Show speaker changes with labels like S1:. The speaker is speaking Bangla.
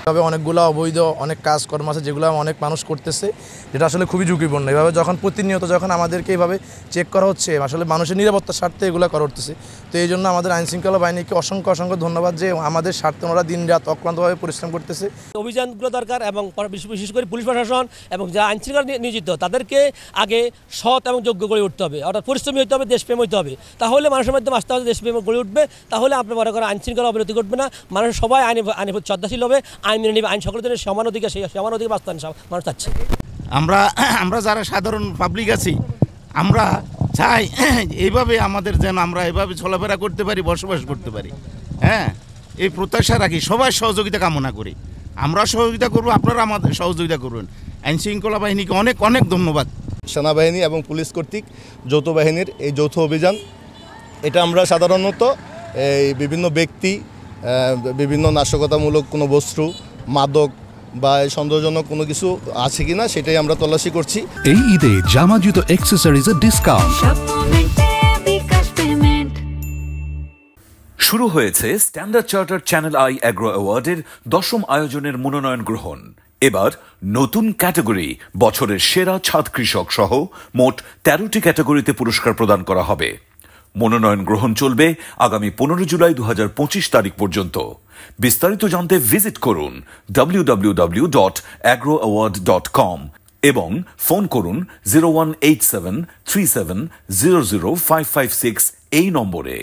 S1: তবে অনেকগুলো অবৈধ অনেক কাজকর্ম আছে যেগুলো অনেক মানুষ করতেছে, যেটা আসলে খুবই ঝুঁকিপূর্ণ। এভাবে যখন প্রতিনিয়ত যখন আমাদেরকে এইভাবে চেক করা হচ্ছে, আসলে মানুষের নিরাপত্তার স্বার্থে এগুলো করা হচ্ছে। তো এই জন্য আমাদের আইনশৃঙ্খলা বাহিনীকে অসংখ্য অসংখ্য ধন্যবাদ যে আমাদের স্বার্থে ওনারা দিন রাত অক্লান্তভাবে পরিশ্রম করতেছে।
S2: অভিযানগুলো দরকার এবং বিশেষ করে পুলিশ প্রশাসন এবং যারা আইনশৃঙ্খলা নিয়োজিত তাদেরকে আগে সৎ এবং যোগ্য করে উঠতে হবে, অর্থাৎ পরিশ্রমী হতে হবে, দেশপ্রেম হতে হবে। তাহলে মানুষের মাধ্যমে আস্তে আস্তে দেশপ্রেম গড়ে উঠবে। তাহলে আপনি মনে করেন আইনশৃঙ্খলা অবনতি ঘটবে না, মানুষ সবাই আইনের প্রতি শ্রদ্ধাশীল হবে, আইন মেনে নেবে, আইন সকলের জন্য সমান অধিকার, সেই সমান অধিকার বাস্তবায়ন মানুষ চাচ্ছে।
S3: আমরা যারা সাধারণ পাবলিক আছি, আমরা চাই এইভাবে আমাদের যেন আমরা এভাবে চলাফেরা করতে পারি, বসবাস করতে পারি। হ্যাঁ, এই প্রত্যাশা রাখি, সবাই সহযোগিতা কামনা করি। আমরা সহযোগিতা করব, আপনারা আমাদের সহযোগিতা করবেন। আইনশৃঙ্খলা বাহিনীকে অনেক অনেক ধন্যবাদ।
S4: সেনাবাহিনী এবং পুলিশ কর্তৃক যৌথ বাহিনীর এই যৌথ অভিযান, এটা আমরা সাধারণত এই বিভিন্ন ব্যক্তি, বিভিন্ন নাশকতামূলক কোনো বস্তু, মাদক বা সন্দেহজনক কোনো কিছু আছে কিনা সেটাই আমরা তল্লাশি করছি।
S5: এই ঈদে জামা জুতো অ্যাক্সেসরিজের ডিসকাউন্ট
S6: শুরু হয়েছে Standard Charter Channel I Agro অ্যাওয়ার্ডের 10ম আয়োজনের মনোনয়ন গ্রহণ। এবার নতুন ক্যাটাগরি বছরের সেরা ছাদ কৃষক সহ মোট 13টি ক্যাটাগরিতে পুরস্কার প্রদান করা হবে। মনোনয়ন গ্রহণ চলবে আগামী 15 জুলাই 2025 তারিখ পর্যন্ত। বিস্তারিত জানতে ভিজিট করুন www.agroaward.com এবং ফোন করুন 018737000556 এই নম্বরে।